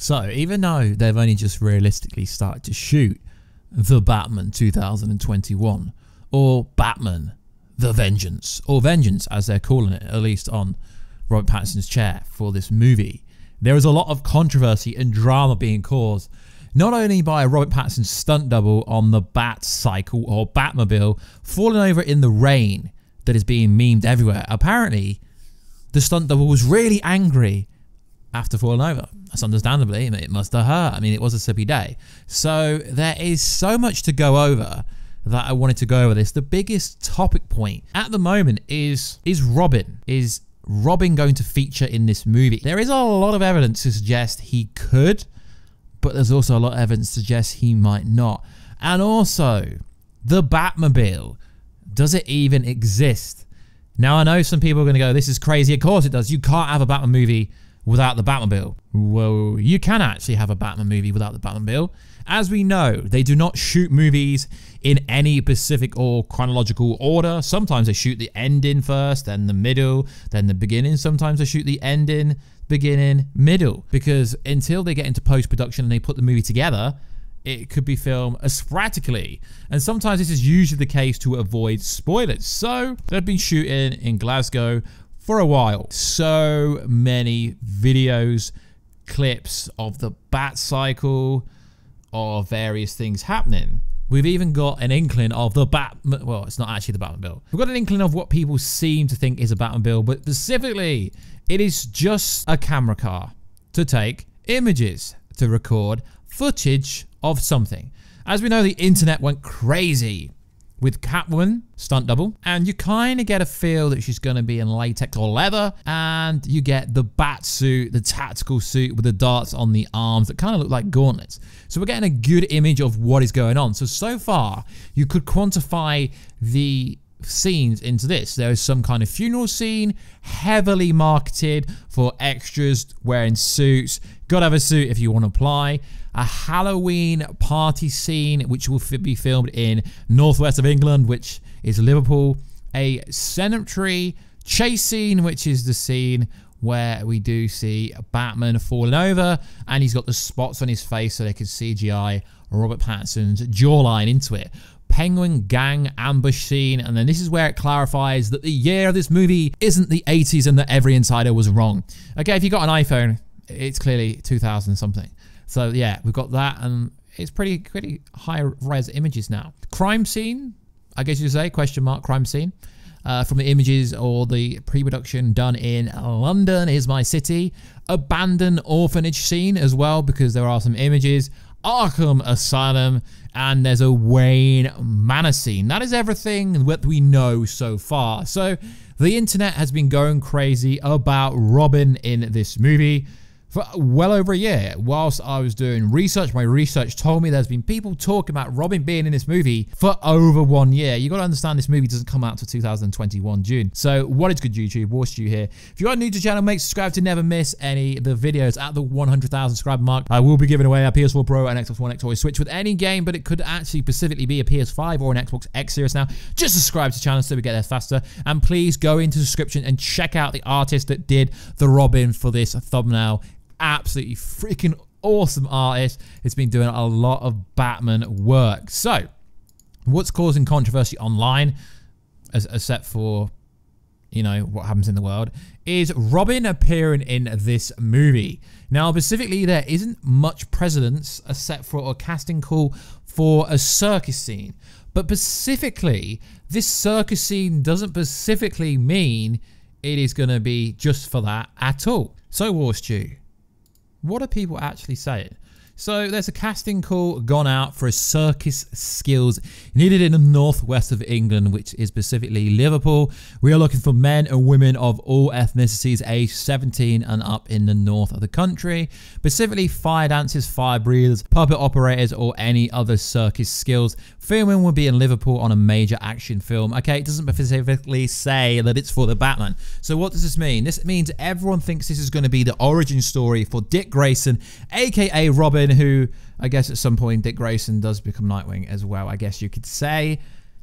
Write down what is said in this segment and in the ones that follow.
So even though they've only just realistically started to shoot The Batman 2021 or Batman The Vengeance, or Vengeance as they're calling it, at least on Robert Pattinson's chair for this movie, there is a lot of controversy and drama being caused not only by Robert Pattinson's stunt double on the Bat Cycle or Batmobile falling over in the rain that is being memed everywhere. Apparently, the stunt double was really angry after falling over. That's understandably, it must have hurt. I mean, it was a slippy day. So there is so much to go over that I wanted to go over this. The biggest topic point at the moment is Robin. Is Robin going to feature in this movie? There is a lot of evidence to suggest he could, but there's also a lot of evidence to suggest he might not. And also, the Batmobile. Does it even exist? Now, I know some people are going to go, this is crazy. Of course it does. You can't have a Batman movie without the Batmobile. Well, you can actually have a Batman movie without the Batmobile. As we know, they do not shoot movies in any specific or chronological order. Sometimes they shoot the ending first, then the middle, then the beginning. Sometimes they shoot the ending, beginning, middle. Because until they get into post-production and they put the movie together, it could be filmed sporadically. And sometimes this is usually the case to avoid spoilers. So they've been shooting in Glasgow for a while. So many videos, clips of the Bat Cycle, of various things happening. We've even got an inkling of the well, it's not actually the Batmobile. We've got an inkling of what people seem to think is a Batmobile, but specifically, it is just a camera car to take images, to record footage of something. As we know, the internet went crazy with Catwoman, stunt double, and you kind of get a feel that she's going to be in latex or leather, and you get the bat suit, the tactical suit with the darts on the arms that kind of look like gauntlets. So we're getting a good image of what is going on. So far, you could quantify the scenes into this. There is some kind of funeral scene, heavily marketed for extras wearing suits. Gotta have a suit if you want to apply. A Halloween party scene, which will be filmed in northwest of England, which is Liverpool. A cemetery chase scene, which is the scene where we do see Batman falling over, and he's got the spots on his face so they can CGI Robert Pattinson's jawline into it. Penguin gang ambush scene, and then this is where it clarifies that the year of this movie isn't the 80s and that every insider was wrong. Okay, if you got an iPhone, it's clearly 2000 something. So yeah, we've got that, and it's pretty high res images now. Crime scene, I guess you say, question mark, crime scene. From the images or the pre-production done in London is my city. Abandoned orphanage scene as well, because there are some images. Arkham Asylum, and there's a Wayne Manor scene. That is everything that we know so far. So the internet has been going crazy about Robin in this movie for well over a year. Whilst I was doing research, my research told me there's been people talking about Robin being in this movie for over 1 year. You got to understand this movie doesn't come out till 2021 June. So what is good, YouTube? Warstu here. If you are new to the channel, make subscribe to never miss any of the videos. At the 100,000 subscriber mark, I will be giving away a PS4 Pro and Xbox One X or Switch with any game, but it could actually specifically be a PS5 or an Xbox X Series now. Just subscribe to the channel so we get there faster. And please go into the description and check out the artist that did the Robin for this thumbnail. Absolutely freaking awesome artist. It's been doing a lot of Batman work. So what's causing controversy online, except for, you know, what happens in the world, is Robin appearing in this movie. Now, specifically, there isn't much precedence except for a casting call for a circus scene. But specifically, this circus scene doesn't specifically mean it is going to be just for that at all. So, Warstu, what are people actually saying? So there's a casting call gone out for a circus skills needed in the northwest of England, which is specifically Liverpool. We are looking for men and women of all ethnicities aged 17 and up in the north of the country. Specifically fire dancers, fire breathers, puppet operators, or any other circus skills. Filming will be in Liverpool on a major action film. Okay, it doesn't specifically say that it's for the Batman. So what does this mean? This means everyone thinks this is going to be the origin story for Dick Grayson, aka Robin, who I guess at some point Dick Grayson does become Nightwing as well, I guess you could say.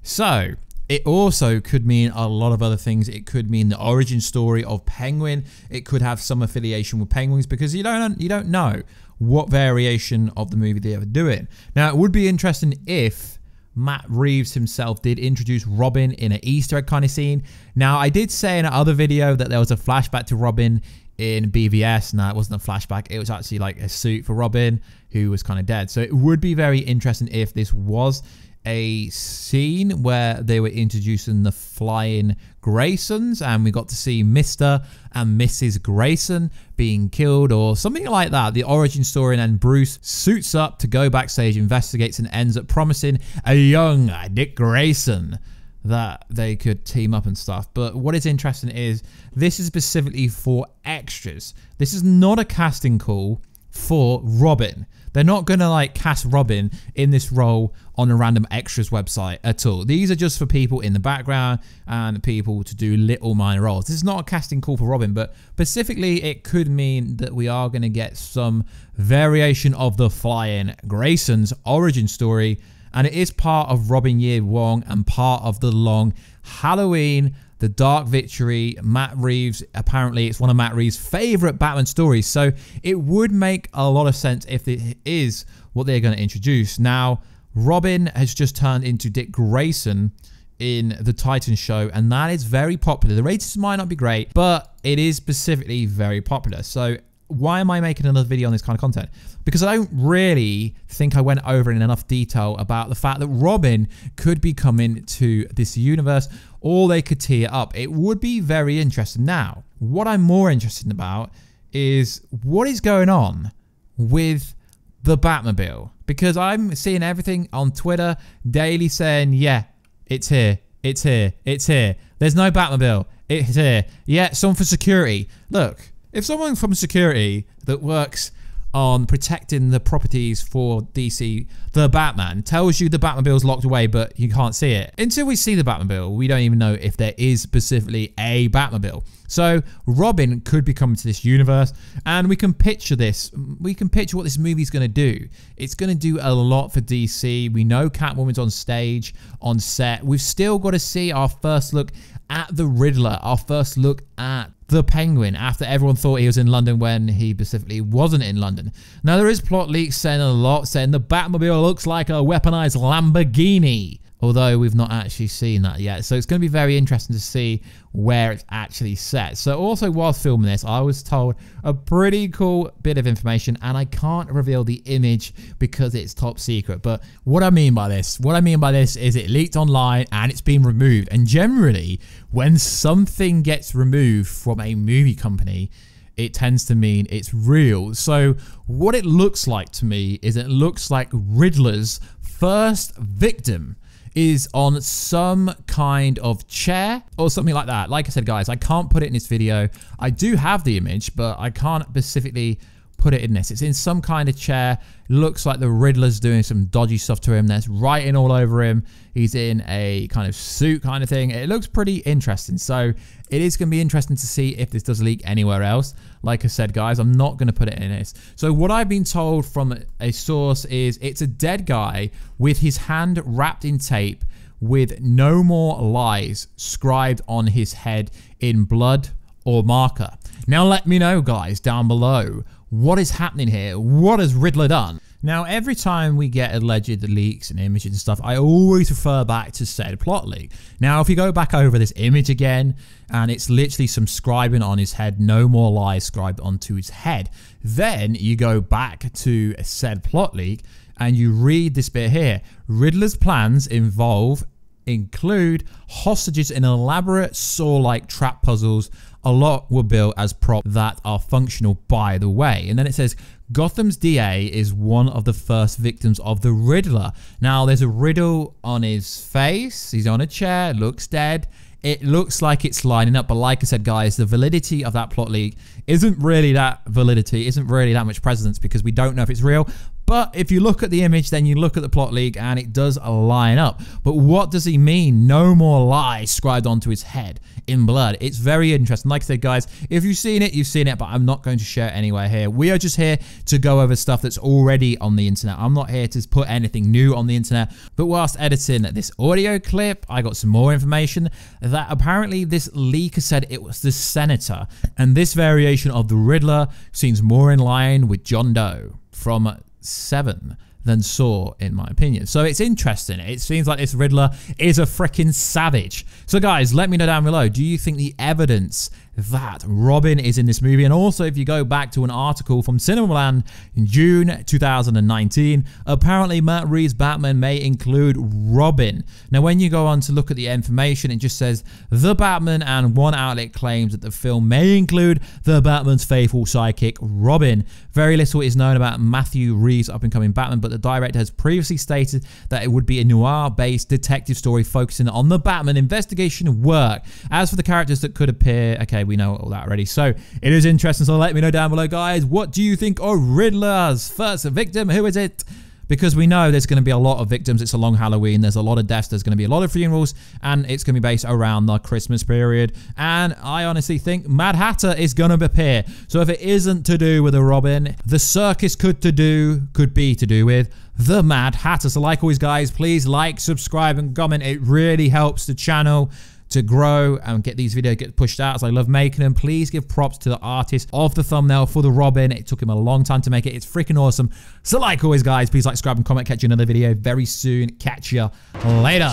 So it also could mean a lot of other things. It could mean the origin story of Penguin. It could have some affiliation with Penguins, because you don't know what variation of the movie they were doing. Now, it would be interesting if Matt Reeves himself did introduce Robin in an Easter egg kind of scene. Now, I did say in another video that there was a flashback to Robin in BVS. No, it wasn't a flashback. It was actually like a suit for Robin who was kind of dead. So it would be very interesting if this was a scene where they were introducing the flying Graysons and we got to see Mr. and Mrs. Grayson being killed or something like that. The origin story, and then Bruce suits up to go backstage, investigates, and ends up promising a young Dick Grayson that they could team up and stuff. But what is interesting is this is specifically for extras. This is not a casting call for Robin. They're not going to like cast Robin in this role on a random extras website at all. These are just for people in the background and people to do little minor roles. This is not a casting call for Robin, but specifically it could mean that we are going to get some variation of the Flying Grayson's origin story, and it is part of Robin Year One and part of the long Halloween, The Dark Victory. Matt Reeves, apparently it's one of Matt Reeves' favorite Batman stories, so it would make a lot of sense if it is what they're going to introduce. Now, Robin has just turned into Dick Grayson in the Titans show, and that is very popular. The ratings might not be great, but it is specifically very popular. So why am I making another video on this kind of content? Because I don't really think I went over in enough detail about the fact that Robin could be coming to this universe, or they could tee it up. It would be very interesting. Now, what I'm more interested about is what is going on with the Batmobile, because I'm seeing everything on Twitter daily saying, yeah, it's here, it's here, it's here. There's no Batmobile, it's here. Yeah, someone for security. Look, if someone from security that works on protecting the properties for DC, the Batman, tells you the Batmobile's locked away but you can't see it, until we see the Batmobile, we don't even know if there is specifically a Batmobile. So Robin could be coming to this universe, and we can picture this. We can picture what this movie's going to do. It's going to do a lot for DC. We know Catwoman's on stage, on set. We've still got to see our first look at the Riddler, our first look at the Penguin, after everyone thought he was in London when he specifically wasn't in London. Now, there is plot leaks saying a lot, saying the Batmobile looks like a weaponized Lamborghini, although we've not actually seen that yet. So it's going to be very interesting to see where it's actually set. So also, whilst filming this, I was told a pretty cool bit of information, and I can't reveal the image because it's top secret. But what I mean by this is it leaked online and it's been removed. And generally, when something gets removed from a movie company, it tends to mean it's real. So what it looks like to me is it looks like Riddler's first victim is on some kind of chair or something like that. Like I said, guys, I can't put it in this video. I do have the image, but I can't specifically put it in this. It's in some kind of chair. Looks like the Riddler's doing some dodgy stuff to him. There's writing all over him. He's in a kind of suit kind of thing. It looks pretty interesting. So it is going to be interesting to see if this does leak anywhere else. Like I said, guys, I'm not going to put it in this. So what I've been told from a source is it's a dead guy with his hand wrapped in tape with "No More Lies" scribed on his head in blood or marker. Now let me know, guys, down below, what is happening here? What has Riddler done? Now, every time we get alleged leaks and images and stuff, I always refer back to said plot leak. Now, if you go back over this image again, and it's literally some scribing on his head, "No More Lies" scribed onto his head, then you go back to said plot leak and you read this bit here. Riddler's plans include hostages in elaborate Saw-like trap puzzles. A lot were built as props that are functional, by the way. And then it says, Gotham's DA is one of the first victims of the Riddler. Now, there's a riddle on his face. He's on a chair, looks dead. It looks like it's lining up. But like I said, guys, the validity of that plot leak isn't really that much precedence, because we don't know if it's real. But if you look at the image, then you look at the plot leak and it does line up. But what does he mean? "No more lies" scribed onto his head in blood. It's very interesting. Like I said, guys, if you've seen it, you've seen it, but I'm not going to share it anywhere here. We are just here to go over stuff that's already on the internet. I'm not here to put anything new on the internet. But whilst editing this audio clip, I got some more information that apparently this leaker said it was the Senator. And this variation of the Riddler seems more in line with John Doe. from 7 than Saw, in my opinion. So it's interesting. It seems like this Riddler is a freaking savage. So guys, let me know down below, do you think the evidence that Robin is in this movie? And also, if you go back to an article from Cinemaland in June 2019, apparently Matt Reeves' Batman may include Robin. Now, when you go on to look at the information, it just says the Batman, and one outlet claims that the film may include the Batman's faithful sidekick Robin. Very little is known about Matthew Reeves' up-and-coming Batman, but the director has previously stated that it would be a noir-based detective story focusing on the Batman investigation work. As for the characters that could appear, okay, we know all that already. So it is interesting. So let me know down below, guys. What do you think of Riddler's first victim? Who is it? Because we know there's going to be a lot of victims. It's a long Halloween. There's a lot of deaths. There's going to be a lot of funerals. And it's going to be based around the Christmas period. And I honestly think Mad Hatter is going to appear. So if it isn't to do with a Robin, the circus could be to do with the Mad Hatter. So like always, guys, please like, subscribe, and comment. It really helps the channel to grow and get these videos get pushed out, as I love making them. Please give props to the artist of the thumbnail for the Robin. It took him a long time to make it. It's freaking awesome. So like always, guys, please like, subscribe, and comment. Catch you in another video very soon. Catch you later.